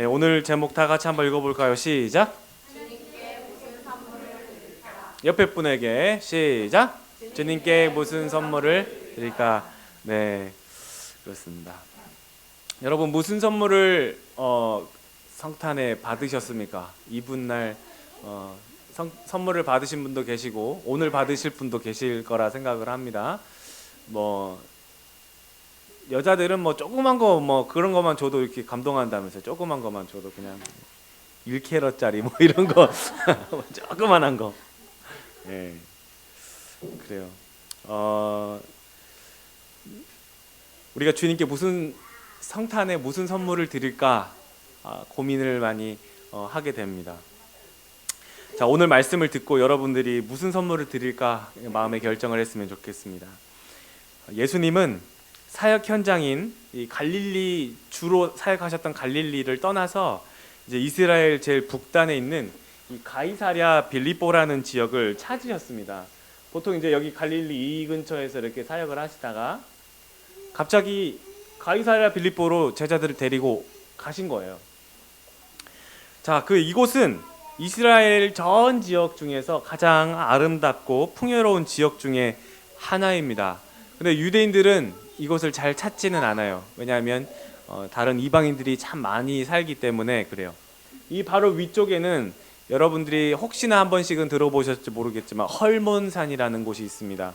네, 오늘 제목 다 같이 한번 읽어볼까요? 시작. 옆에 분에게 시작. 주님께 무슨 선물을 드릴까? 네, 그렇습니다. 여러분 무슨 선물을 성탄에 받으셨습니까? 이분날 선물을 받으신 분도 계시고 오늘 받으실 분도 계실 거라 생각을 합니다. 뭐 여자들은 뭐 조그만 거 뭐 그런 거만 줘도 이렇게 감동한다면서 조그만 거만 줘도 그냥 1캐럿짜리 뭐 이런 거 조그만한 거. 예. 그래요. 우리가 주님께 무슨 성탄에 무슨 선물을 드릴까 고민을 많이 하게 됩니다. 자, 오늘 말씀을 듣고 여러분들이 무슨 선물을 드릴까 마음의 결정을 했으면 좋겠습니다. 예수님은 사역 현장인 이 갈릴리 주로 사역하셨던 갈릴리를 떠나서 이제 이스라엘 제일 북단에 있는 이 가이사랴 빌립보라는 지역을 찾으셨습니다. 보통 이제 여기 갈릴리 이 근처에서 이렇게 사역을 하시다가 갑자기 가이사랴 빌립보로 제자들을 데리고 가신 거예요. 자, 이곳은 이스라엘 전 지역 중에서 가장 아름답고 풍요로운 지역 중에 하나입니다. 근데 유대인들은 이곳을 잘 찾지는 않아요. 왜냐하면 다른 이방인들이 참 많이 살기 때문에 그래요. 이 바로 위쪽에는 여러분들이 혹시나 한 번씩은 들어보셨을지 모르겠지만 헐몬산이라는 곳이 있습니다.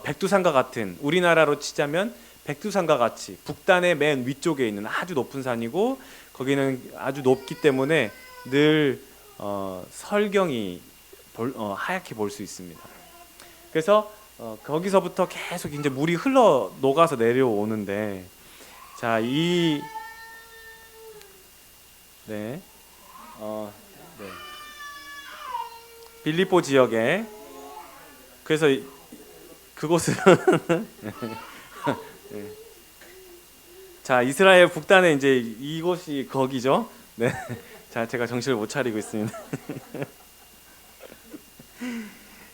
백두산과 같은, 우리나라로 치자면 백두산과 같이 북단의 맨 위쪽에 있는 아주 높은 산이고, 거기는 아주 높기 때문에 늘 설경이 하얗게 볼 수 있습니다. 그래서 거기서부터 계속 이제 물이 흘러 녹아서 내려오는데, 자, 네, 네, 빌립보 지역에, 그래서 그곳은 네. 자, 이스라엘 북단에 이제 이곳이 거기죠. 네, 자, 제가 정신을 못 차리고 있습니다.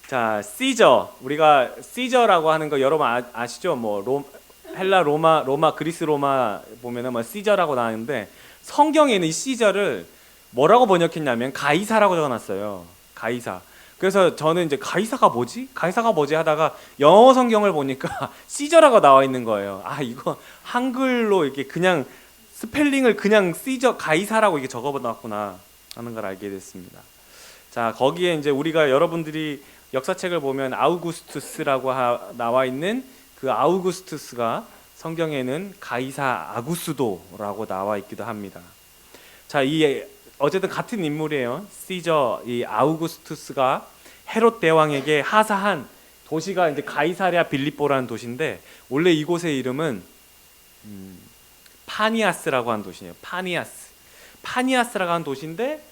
자, 시저, 우리가 시저라고 하는 거 여러분 아시죠? 뭐 헬라, 로마, 그리스 로마 보면은 뭐 시저라고 나오는데, 성경에는 이 시저를 뭐라고 번역했냐면 가이사라고 적어놨어요. 가이사. 그래서 저는 이제 가이사가 뭐지 하다가 영어 성경을 보니까 시저라고 나와 있는 거예요. 아, 이거 한글로 이렇게 그냥 스펠링을 그냥 시저 가이사라고 이렇게 적어놨구나 하는 걸 알게 됐습니다. 자, 거기에 이제 우리가 여러분들이 역사책을 보면 아우구스투스라고 나와 있는 그 아우구스투스가 성경에는 가이사 아구스도라고 나와 있기도 합니다. 자, 어쨌든 같은 인물이에요. 시저, 이 아우구스투스가 헤롯 대왕에게 하사한 도시가 이제 가이사랴 빌립보라는 도시인데, 원래 이곳의 이름은 파니아스라고 하는 도시예요. 파니아스라고 하는 도시인데,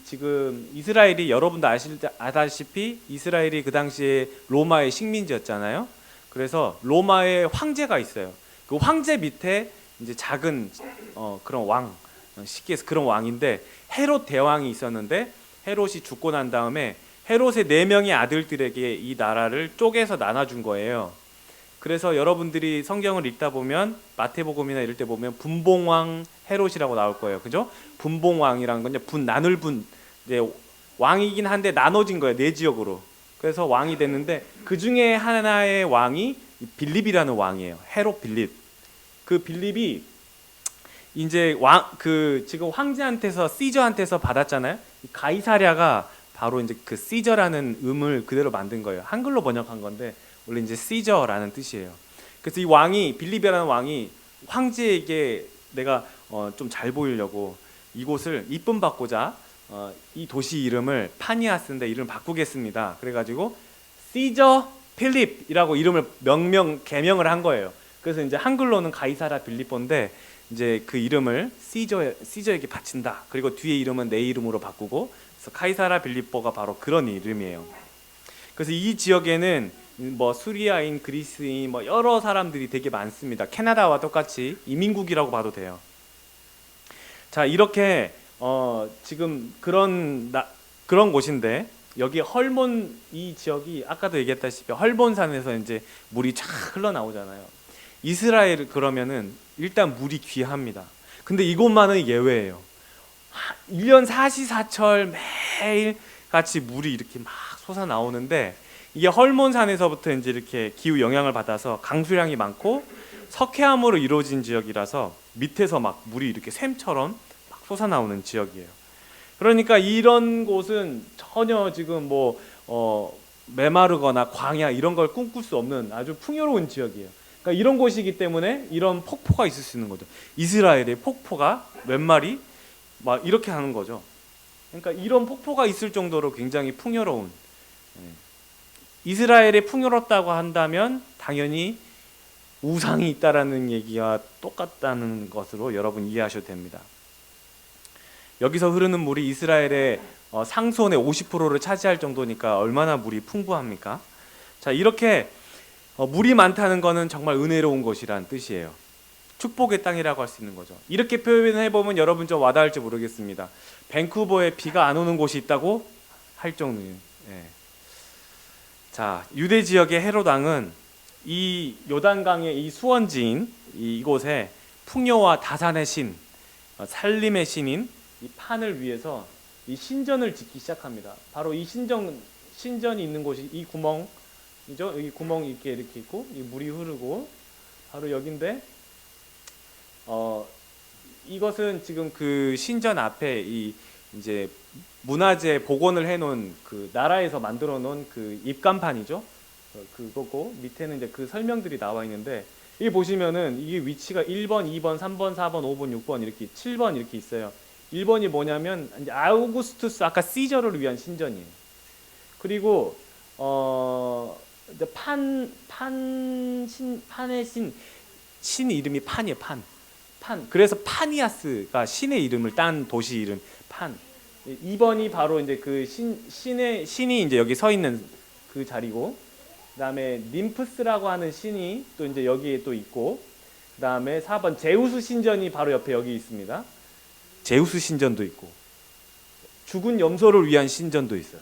지금 이스라엘이 여러분도 아다시피 이스라엘이 그 당시에 로마의 식민지였잖아요. 그래서 로마의 황제가 있어요. 그 황제 밑에 이제 작은 그런 왕, 쉽게 해서 그런 왕인데, 헤롯 대왕이 있었는데, 헤롯이 죽고 난 다음에 헤롯의 4명의 아들들에게 이 나라를 쪼개서 나눠준 거예요. 그래서 여러분들이 성경을 읽다 보면 마태복음이나 이럴 때 보면 분봉왕 헤롯이라고 나올 거예요. 그죠? 분봉왕이라는 건 나눌 이제 왕이긴 한데 나눠진 거예요. 4지역으로. 그래서 왕이 됐는데, 그 중에 하나의 왕이 빌립이라는 왕이에요. 헤롯 빌립. 그 빌립이 이제 지금 황제한테서 시저한테서 받았잖아요. 가이사랴가 바로 이제 그 시저라는 음을 그대로 만든 거예요. 한글로 번역한 건데 원래 이제 시저라는 뜻이에요. 그래서 이 왕이, 빌립이라는 왕이 황제에게 내가 좀 잘 보이려고 이곳을 이쁨 받고자 이 도시 이름을 파니아스인데 이름을 바꾸겠습니다. 그래가지고 시저 필립이라고 이름을 개명을 한 거예요. 그래서 이제 한글로는 가이사랴 빌립보인데 이제 그 이름을 시저에게 바친다. 그리고 뒤에 이름은 내 이름으로 바꾸고, 그래서 가이사랴 빌립보가 바로 그런 이름이에요. 그래서 이 지역에는 뭐 수리아인, 그리스인, 뭐 여러 사람들이 되게 많습니다. 캐나다와 똑같이 이민국이라고 봐도 돼요. 자, 이렇게 지금 그런 곳인데, 여기 이 지역이 아까도 얘기했다시피 헐몬산에서 이제 물이 쫙 흘러나오잖아요. 이스라엘 그러면은 일단 물이 귀합니다. 근데 이곳만은 예외예요. 1년 사시사철 매일 같이 물이 이렇게 막 솟아 나오는데, 이게 헐몬산에서부터 이제 이렇게 기후 영향을 받아서 강수량이 많고 석회암으로 이루어진 지역이라서 밑에서 막 물이 이렇게 샘처럼 막 솟아 나오는 지역이에요. 그러니까 이런 곳은 전혀 지금 메마르거나 광야 이런 걸 꿈꿀 수 없는 아주 풍요로운 지역이에요. 그러니까 이런 곳이기 때문에 이런 폭포가 있을 수 있는 거죠. 이스라엘의 폭포가 몇 마리 막 이렇게 하는 거죠. 그러니까 이런 폭포가 있을 정도로 굉장히 풍요로운, 이스라엘이 풍요롭다고 한다면 당연히 우상이 있다라는 얘기와 똑같다는 것으로 여러분 이해하셔도 됩니다. 여기서 흐르는 물이 이스라엘의 상수원의 50%를 차지할 정도니까 얼마나 물이 풍부합니까? 자, 이렇게 물이 많다는 것은 정말 은혜로운 것이란 뜻이에요. 축복의 땅이라고 할 수 있는 거죠. 이렇게 표현해보면 여러분 좀 와닿을지 모르겠습니다. 밴쿠버에 비가 안 오는 곳이 있다고 할 정도예요. 예. 자, 유대 지역의 헤롯 왕은 이 요단강의 이 수원지인 이곳에 풍요와 다산의 신, 살림의 신인 이 판을 위해서 이 신전을 짓기 시작합니다. 바로 이 신전이 있는 곳이 이 구멍이죠. 이 구멍이 이렇게 있고 이 물이 흐르고 바로 여긴데, 이것은 지금 그 신전 앞에 이 이제 문화재 복원을 해놓은 그 나라에서 만들어 놓은 그 입간판이죠. 그거고 밑에는 이제 그 설명들이 나와 있는데, 여기 보시면은 이게 위치가 1번, 2번, 3번, 4번, 5번, 6번 이렇게 7번 이렇게 있어요. 1번이 뭐냐면 이제 아우구스투스 아까 시저를 위한 신전이에요. 그리고 이제 판의 신 이름이 판이에요. 판. 그래서 파니아스가 신의 이름을 딴 도시 이름 판. 2번이 바로 이제 그 신이 이제 여기 서 있는 그 자리고, 그다음에 님프스라고 하는 신이 또 이제 여기에 또 있고, 그다음에 4번 제우스 신전이 바로 옆에 여기 있습니다. 제우스 신전도 있고 죽은 염소를 위한 신전도 있어요.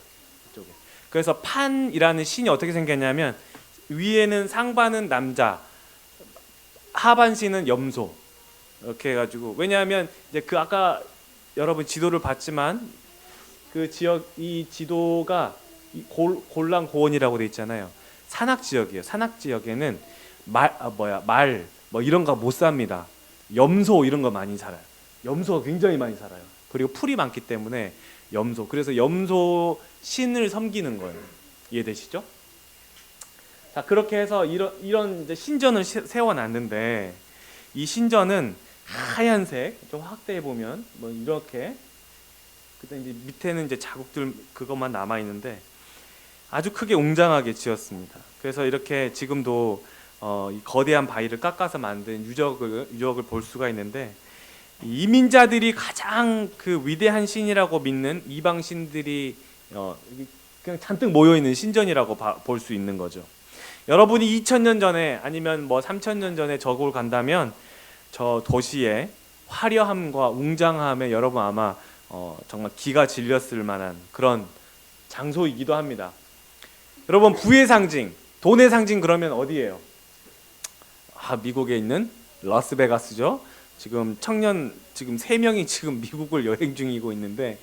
이쪽에. 그래서 판이라는 신이 어떻게 생겼냐면 위에는 상반은 남자, 하반신은 염소 이렇게 해가지고, 왜냐하면 이제 그 아까 여러분 지도를 봤지만 그 지역 이 지도가 골란 고원이라고 돼 있잖아요. 산악 지역이에요. 산악 지역에는 말 뭐 이런 거 못 삽니다. 염소 이런 거 많이 살아요. 염소가 굉장히 많이 살아요. 그리고 풀이 많기 때문에 염소. 그래서 염소 신을 섬기는 거예요. 이해되시죠? 자, 그렇게 해서 이런 이제 신전을 세워놨는데, 이 신전은 하얀색, 좀 확대해 보면 뭐 이렇게, 그때 이제 밑에는 이제 자국들 그것만 남아 있는데 아주 크게 웅장하게 지었습니다. 그래서 이렇게 지금도 이 거대한 바위를 깎아서 만든 유적을 볼 수가 있는데, 이민자들이 가장 그 위대한 신이라고 믿는 이방 신들이 그냥 잔뜩 모여 있는 신전이라고 볼 수 있는 거죠. 여러분이 2000년 전에 아니면 뭐 3000년 전에 저곳을 간다면 저 도시의 화려함과 웅장함에 여러분 아마 정말 기가 질렸을 만한 그런 장소이기도 합니다. 여러분, 부의 상징, 돈의 상징 그러면 어디예요? 미국에 있는 라스베가스죠. 지금 3명이 지금 미국을 여행 중이고 있는데,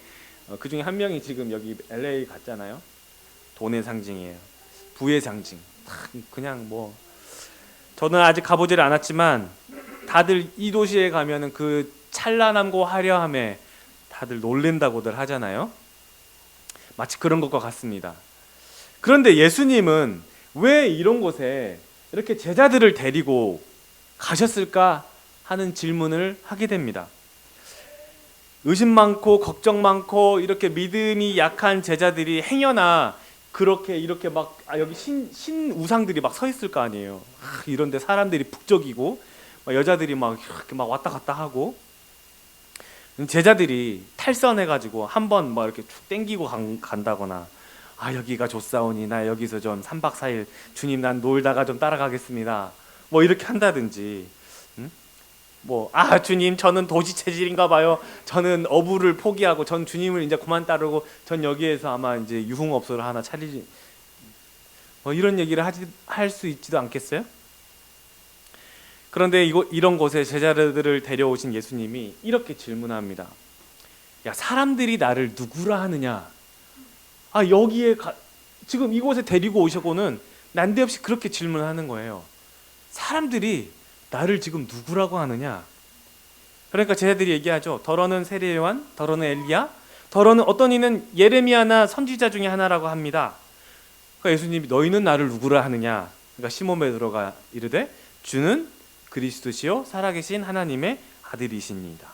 그 중에 한 명이 지금 여기 LA 갔잖아요. 돈의 상징이에요. 부의 상징. 그냥 뭐 저는 아직 가보질 않았지만 다들 이 도시에 가면은 그 찬란함과 화려함에 다들 놀랜다고들 하잖아요. 마치 그런 것과 같습니다. 그런데 예수님은 왜 이런 곳에 이렇게 제자들을 데리고 가셨을까 하는 질문을 하게 됩니다. 의심 많고 걱정 많고 이렇게 믿음이 약한 제자들이 행여나 그렇게 이렇게 막 여기 신 우상들이 막 서 있을 거 아니에요. 이런데 사람들이 북적이고 여자들이 막 이렇게 막 왔다 갔다 하고, 제자들이 탈선해가지고 한번 막 이렇게 쭉 땡기고 간다거나, 여기가 좋사오니 나 여기서 좀 3박 4일 주님 난 놀다가 좀 따라가겠습니다. 뭐 이렇게 한다든지, 주님 저는 도시 체질인가 봐요. 저는 어부를 포기하고 전 주님을 이제 그만 따르고 전 여기에서 아마 이제 유흥업소를 하나 차리지, 뭐 이런 얘기를 할 수 있지도 않겠어요? 그런데 이런 곳에 제자들을 데려오신 예수님이 이렇게 질문합니다. 야, 사람들이 나를 누구라 하느냐? 여기에 지금 이곳에 데리고 오셔고는 난데없이 그렇게 질문하는 거예요. 사람들이 나를 지금 누구라고 하느냐? 그러니까 제자들이 얘기하죠. 더러는 세례 요한, 더러는 엘리야, 더러는 어떤 이는 예레미야나 선지자 중에 하나라고 합니다. 그러니까 예수님이 너희는 나를 누구라 하느냐? 그러니까 시몬 베드로가 이르되 주는 그리스도시요 살아계신 하나님의 아들이십니다.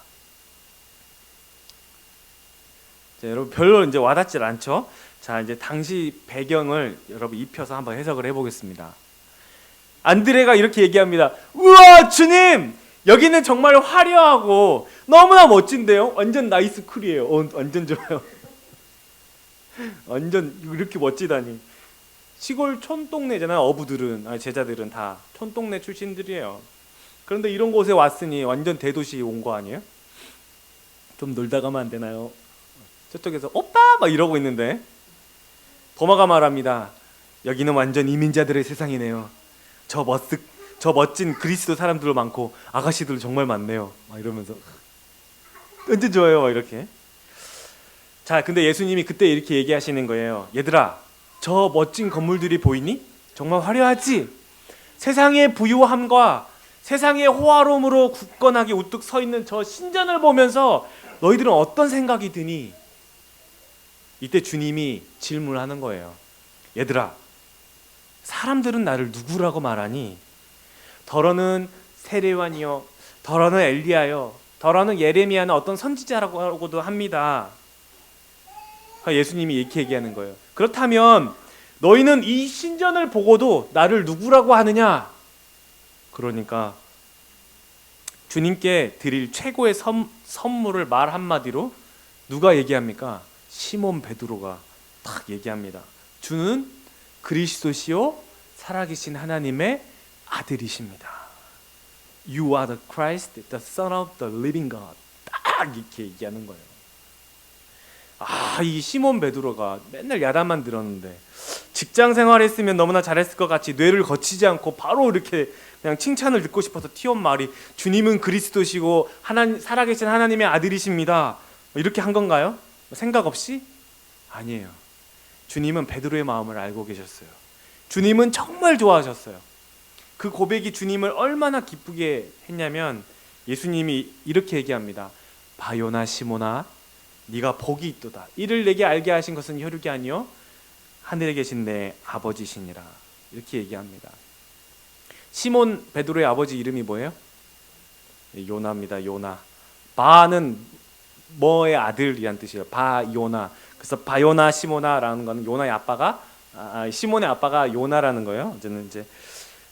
자, 여러분 별로 이제 와닿질 않죠? 자, 이제 당시 배경을 여러분 입혀서 한번 해석을 해보겠습니다. 안드레가 이렇게 얘기합니다. 우와, 주님! 여기는 정말 화려하고 너무나 멋진데요? 완전 나이스 쿨이에요. 완전 좋아요. 완전 이렇게 멋지다니. 시골 촌동네잖아요. 어부들은, 제자들은 다 촌동네 출신들이에요. 그런데 이런 곳에 왔으니 완전 대도시 온 거 아니에요? 좀 놀다 가면 안 되나요? 저쪽에서 오빠! 막 이러고 있는데 도마가 말합니다. 여기는 완전 이민자들의 세상이네요. 저 멋진 그리스도 사람들 많고 아가씨들 정말 많네요. 막 이러면서 완전 좋아요. 막 이렇게. 자, 근데 예수님이 그때 이렇게 얘기하시는 거예요. 얘들아, 저 멋진 건물들이 보이니? 정말 화려하지? 세상의 부유함과 세상의 호화로움으로 굳건하게 우뚝 서 있는 저 신전을 보면서 너희들은 어떤 생각이 드니? 이때 주님이 질문하는 거예요. 얘들아, 사람들은 나를 누구라고 말하니? 더러는 세례 요한이요, 더러는 엘리야요, 더러는 예레미야는 어떤 선지자라고도 합니다. 예수님이 이렇게 얘기하는 거예요. 그렇다면 너희는 이 신전을 보고도 나를 누구라고 하느냐? 그러니까 주님께 드릴 최고의 선물을 말 한마디로 누가 얘기합니까? 시몬 베드로가 딱 얘기합니다. 주는 그리스도시요 살아계신 하나님의 아들이십니다. You are the Christ, the Son of the Living God. 딱 이렇게 얘기하는 거예요. 이 시몬 베드로가 맨날 야단만 들었는데 직장 생활했으면 너무나 잘했을 것 같이 뇌를 거치지 않고 바로 이렇게 그냥 칭찬을 듣고 싶어서 튀어온 말이 주님은 그리스도시고 살아계신 하나님의 아들이십니다. 이렇게 한 건가요? 생각 없이? 아니에요. 주님은 베드로의 마음을 알고 계셨어요. 주님은 정말 좋아하셨어요. 그 고백이 주님을 얼마나 기쁘게 했냐면 예수님이 이렇게 얘기합니다. 바요나 시모나, 네가 복이 있도다. 이를 내게 알게 하신 것은 혈육이 아니요 하늘에 계신 내 아버지시니라. 이렇게 얘기합니다. 시몬 베드로의 아버지 이름이 뭐예요? 요나입니다. 요나. 바는 뭐의 아들이란 뜻이에요. 바요나. 그래서 바요나 시모나라는 거는 요나의 아빠가 시몬의 아빠가 요나라는 거예요. 이제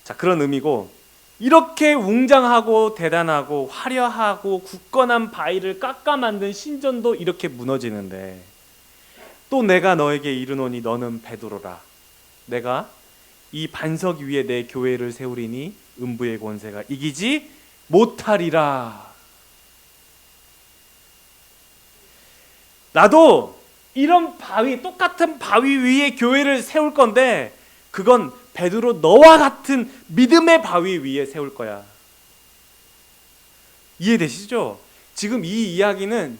자, 그런 의미고, 이렇게 웅장하고 대단하고 화려하고 굳건한 바위를 깎아 만든 신전도 이렇게 무너지는데 또 내가 너에게 이르노니 너는 베드로라. 내가 이 반석 위에 내 교회를 세우리니 음부의 권세가 이기지 못하리라. 나도 이런 똑같은 바위 위에 교회를 세울 건데 그건 베드로 너와 같은 믿음의 바위 위에 세울 거야. 이해되시죠? 지금 이 이야기는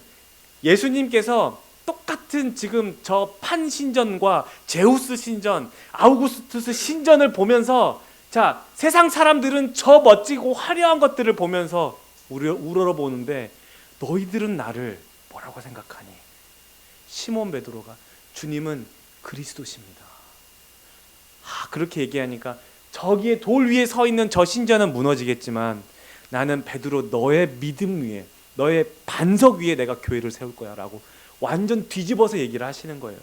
예수님께서 똑같은 지금 저 판 신전과 제우스 신전, 아우구스투스 신전을 보면서 자, 세상 사람들은 저 멋지고 화려한 것들을 보면서 우러러보는데 너희들은 나를 뭐라고 생각하니? 시몬 베드로가 주님은 그리스도십니다. 그렇게 얘기하니까 저기에 돌 위에 서 있는 저 신전은 무너지겠지만 나는 베드로 너의 믿음 위에, 너의 반석 위에 내가 교회를 세울 거야 라고 완전 뒤집어서 얘기를 하시는 거예요.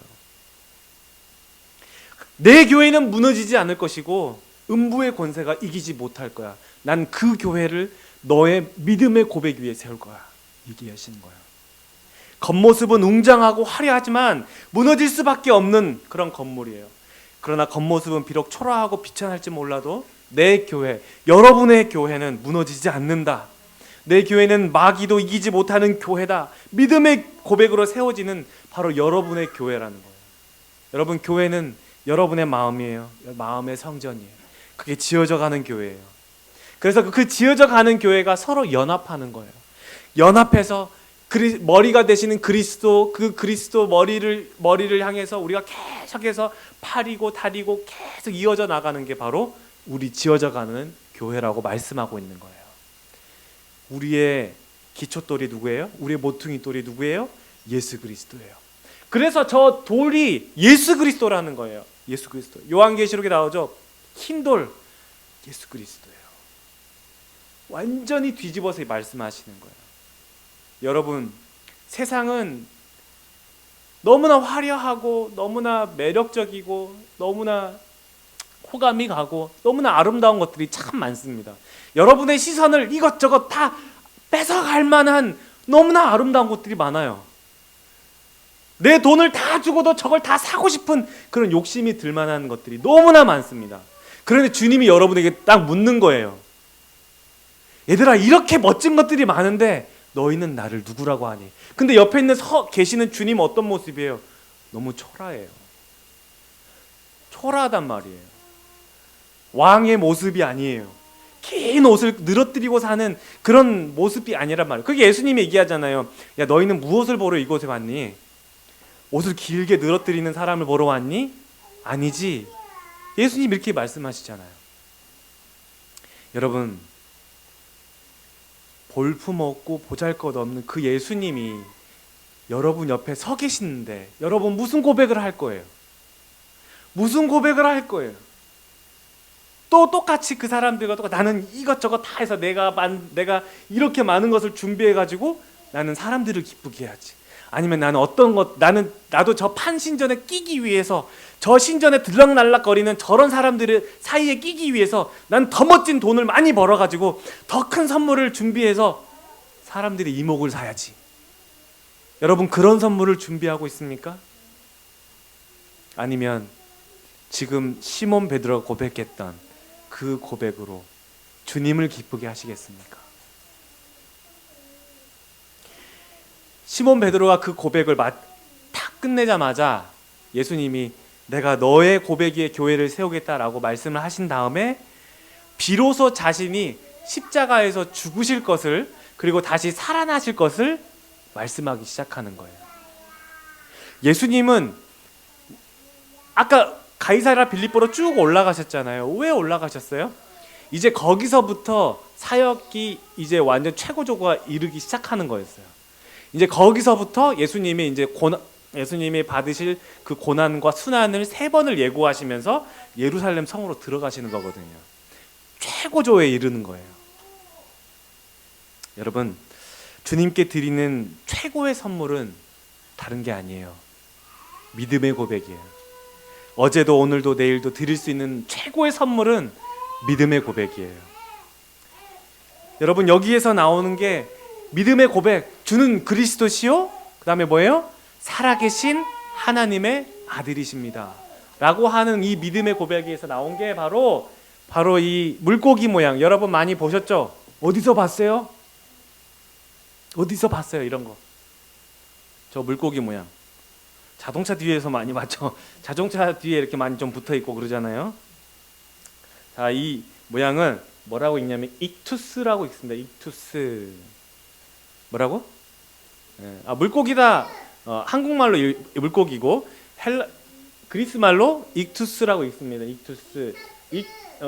내 교회는 무너지지 않을 것이고 음부의 권세가 이기지 못할 거야. 난 그 교회를 너의 믿음의 고백 위에 세울 거야. 얘기하시는 거예요. 겉모습은 웅장하고 화려하지만 무너질 수밖에 없는 그런 건물이에요. 그러나 겉모습은 비록 초라하고 비천할지 몰라도 내 교회, 여러분의 교회는 무너지지 않는다. 내 교회는 마귀도 이기지 못하는 교회다. 믿음의 고백으로 세워지는 바로 여러분의 교회라는 거예요. 여러분, 교회는 여러분의 마음이에요. 마음의 성전이에요. 그게 지어져 가는 교회예요. 그래서 그 지어져 가는 교회가 서로 연합하는 거예요. 연합해서 머리가 되시는 그리스도, 그 그리스도 머리를 향해서 우리가 계속해서 팔이고 다리고 계속 이어져 나가는 게 바로 우리 지어져 가는 교회라고 말씀하고 있는 거예요. 우리의 기초돌이 누구예요? 우리의 모퉁이 돌이 누구예요? 예수 그리스도예요. 그래서 저 돌이 예수 그리스도라는 거예요. 예수 그리스도. 요한계시록에 나오죠. 흰 돌, 예수 그리스도예요. 완전히 뒤집어서 말씀하시는 거예요. 여러분, 세상은 너무나 화려하고 너무나 매력적이고 너무나 호감이 가고 너무나 아름다운 것들이 참 많습니다. 여러분의 시선을 이것저것 다 뺏어갈 만한 너무나 아름다운 것들이 많아요. 내 돈을 다 주고도 저걸 다 사고 싶은 그런 욕심이 들 만한 것들이 너무나 많습니다. 그런데 주님이 여러분에게 딱 묻는 거예요. 얘들아, 이렇게 멋진 것들이 많은데 너희는 나를 누구라고 하니? 근데 옆에 있는 계시는 주님은 어떤 모습이에요? 너무 초라해요. 초라하단 말이에요. 왕의 모습이 아니에요. 긴 옷을 늘어뜨리고 사는 그런 모습이 아니란 말이에요. 그게 예수님이 얘기하잖아요. 야, 너희는 무엇을 보러 이곳에 왔니? 옷을 길게 늘어뜨리는 사람을 보러 왔니? 아니지. 예수님 이렇게 말씀하시잖아요. 여러분, 볼품없고 보잘것없는 그 예수님이 여러분 옆에 서 계시는데 여러분 무슨 고백을 할 거예요? 무슨 고백을 할 거예요? 또 똑같이 그 사람들과 똑같이 나는 이것저것 다 해서 내가 이렇게 많은 것을 준비해가지고 나는 사람들을 기쁘게 해야지. 아니면 나도 저 판신전에 끼기 위해서, 저 신전에 들락날락거리는 저런 사람들 사이에 끼기 위해서 난 더 멋진 돈을 많이 벌어가지고 더 큰 선물을 준비해서 사람들의 이목을 사야지. 여러분, 그런 선물을 준비하고 있습니까? 아니면 지금 시몬 베드로가 고백했던 그 고백으로 주님을 기쁘게 하시겠습니까? 시몬 베드로가 그 고백을 딱 끝내자마자 예수님이 내가 너의 고백 위에 교회를 세우겠다라고 말씀을 하신 다음에 비로소 자신이 십자가에서 죽으실 것을, 그리고 다시 살아나실 것을 말씀하기 시작하는 거예요. 예수님은 아까 가이사랴 빌립보로 쭉 올라가셨잖아요. 왜 올라가셨어요? 이제 거기서부터 사역이 이제 완전 최고조가 이르기 시작하는 거였어요. 이제 거기서부터 예수님이 받으실 그 고난과 순환을 3번을 예고하시면서 예루살렘 성으로 들어가시는 거거든요. 최고조에 이르는 거예요. 여러분, 주님께 드리는 최고의 선물은 다른 게 아니에요. 믿음의 고백이에요. 어제도 오늘도 내일도 드릴 수 있는 최고의 선물은 믿음의 고백이에요. 여러분, 여기에서 나오는 게 믿음의 고백, 주는 그리스도시요, 그 다음에 뭐예요? 살아계신 하나님의 아들이십니다 라고 하는 이 믿음의 고백에서 나온 게 바로 이 물고기 모양. 여러분 많이 보셨죠? 어디서 봤어요? 어디서 봤어요? 이런 거. 저 물고기 모양. 자동차 뒤에서 많이 봤죠? 자동차 뒤에 이렇게 많이 좀 붙어있고 그러잖아요. 자, 이 모양은 뭐라고 읽냐면 익투스라고 읽습니다. 익투스. 뭐라고? 물고기다. 한국말로 물고기고 그리스 말로 익투스라고 읽습니다. 익투스.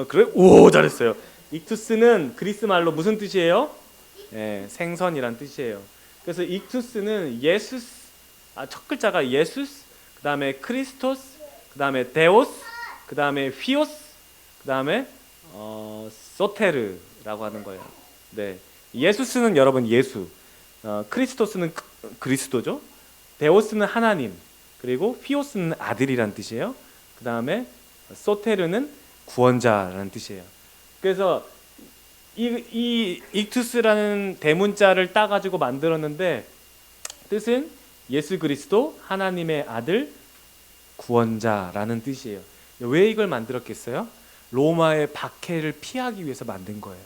그래? 오, 잘했어요. 익투스는 그리스 말로 무슨 뜻이에요? 생선이란 뜻이에요. 그래서 익투스는 첫 글자가 예수스, 그 다음에 크리스토스, 그 다음에 데오스, 그 다음에 휘오스, 그 다음에 소테르라고 하는 거예요. 네, 예수스는 여러분 예수, 크리스토스는 그리스도죠. 데오스는 하나님, 그리고 휘오스는 아들이란 뜻이에요. 그 다음에 소테르는 구원자라는 뜻이에요. 그래서 이 익투스라는 대문자를 따가지고 만들었는데 뜻은 예수 그리스도 하나님의 아들 구원자라는 뜻이에요. 왜 이걸 만들었겠어요? 로마의 박해를 피하기 위해서 만든 거예요.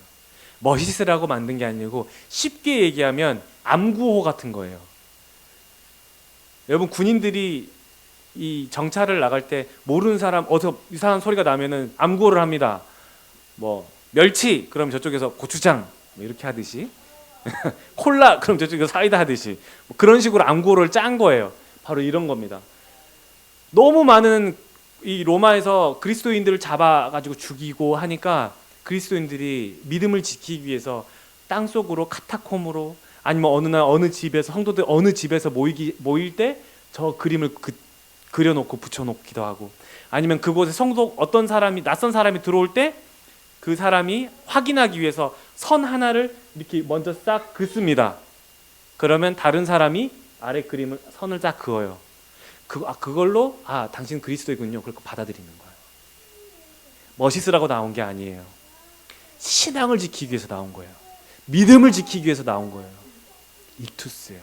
멋있으라고 만든 게 아니고 쉽게 얘기하면 암구호 같은 거예요. 여러분, 군인들이 이 정찰을 나갈 때 모르는 사람 어디서 이상한 소리가 나면은 암구호를 합니다. 뭐 멸치 그럼 저쪽에서 고추장 뭐 이렇게 하듯이 콜라 그럼 저쪽에서 사이다 하듯이 뭐 그런 식으로 암구호를 짠 거예요. 바로 이런 겁니다. 너무 많은 이 로마에서 그리스도인들을 잡아가지고 죽이고 하니까 그리스도인들이 믿음을 지키기 위해서 땅속으로 카타콤으로 아니면 어느 날 어느 집에서 성도들 어느 집에서 모일 때 저 그림을 그려놓고 붙여놓기도 하고 아니면 그곳에 성도 어떤 사람이 낯선 사람이 들어올 때 그 사람이 확인하기 위해서 선 하나를 이렇게 먼저 싹 긋습니다. 그러면 다른 사람이 아래 그림을 선을 싹 그어요. 그걸로 당신 그리스도이군요. 그렇게 받아들이는 거예요. 멋있으라고 나온 게 아니에요. 신앙을 지키기 위해서 나온 거예요. 믿음을 지키기 위해서 나온 거예요. 이투스예요.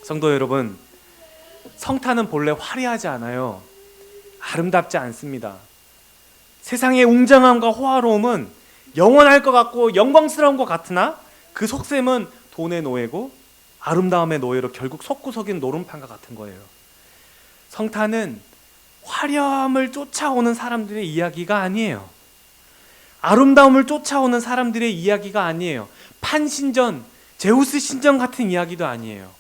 성도 여러분, 성탄은 본래 화려하지 않아요. 아름답지 않습니다. 세상의 웅장함과 호화로움은 영원할 것 같고 영광스러운 것 같으나 그 속셈은 돈의 노예고 아름다움의 노예로 결국 속구석인 노름판과 같은 거예요. 성탄은 화려함을 쫓아오는 사람들의 이야기가 아니에요. 아름다움을 쫓아오는 사람들의 이야기가 아니에요. 판신전, 제우스 신전 같은 이야기도 아니에요.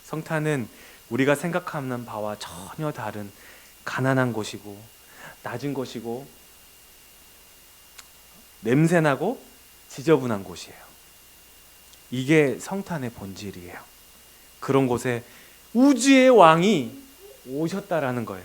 성탄은 우리가 생각하는 바와 전혀 다른 가난한 곳이고 낮은 곳이고 냄새나고 지저분한 곳이에요. 이게 성탄의 본질이에요. 그런 곳에 우주의 왕이 오셨다라는 거예요.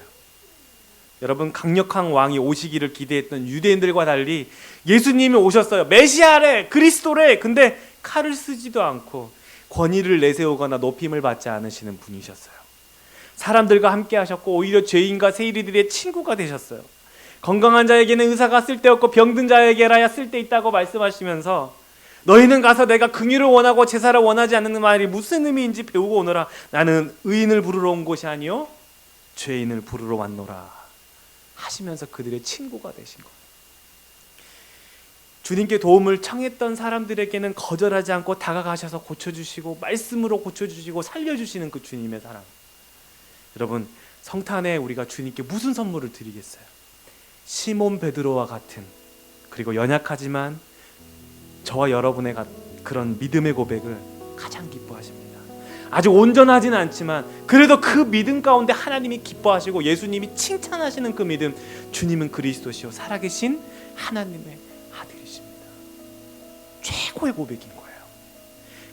여러분, 강력한 왕이 오시기를 기대했던 유대인들과 달리 예수님이 오셨어요. 메시아래, 그리스도래. 근데 칼을 쓰지도 않고 권위를 내세우거나 높임을 받지 않으시는 분이셨어요. 사람들과 함께 하셨고 오히려 죄인과 세리들의 친구가 되셨어요. 건강한 자에게는 의사가 쓸데없고 병든 자에게라야 쓸데있다고 말씀하시면서 너희는 가서 내가 긍휼을 원하고 제사를 원하지 않는 말이 무슨 의미인지 배우고 오너라. 나는 의인을 부르러 온 것이 아니요 죄인을 부르러 왔노라 하시면서 그들의 친구가 되신 거예요. 주님께 도움을 청했던 사람들에게는 거절하지 않고 다가가셔서 고쳐주시고 말씀으로 고쳐주시고 살려주시는 그 주님의 사랑. 여러분, 성탄에 우리가 주님께 무슨 선물을 드리겠어요? 시몬 베드로와 같은, 그리고 연약하지만 저와 여러분의 그런 믿음의 고백을 가장 기뻐하십니다. 아직 온전하지는 않지만 그래도 그 믿음 가운데 하나님이 기뻐하시고 예수님이 칭찬하시는 그 믿음, 주님은 그리스도시요 살아계신 하나님의 아들이십니다. 최고의 고백인 거예요.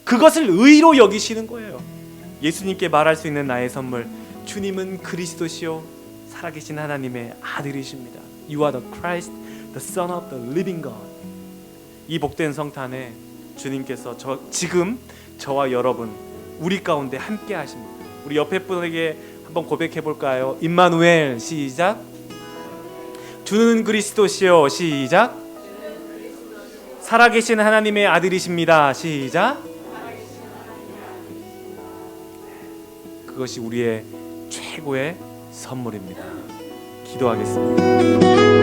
그것을 의로 여기시는 거예요. 예수님께 말할 수 있는 나의 선물, 주님은 그리스도시요 살아계신 하나님의 아들이십니다. You are the Christ, the Son of the living God. 이 복된 성탄에 주님께서 지금 저와 여러분 우리 가운데 함께 하십니다. 우리 옆에 분에게 한번 고백해 볼까요? 임마누엘, 시작. 주는 그리스도시요, 시작. 살아계신 하나님의 아들이십니다, 시작. 그것이 우리의 최고의 선물입니다. 기도하겠습니다.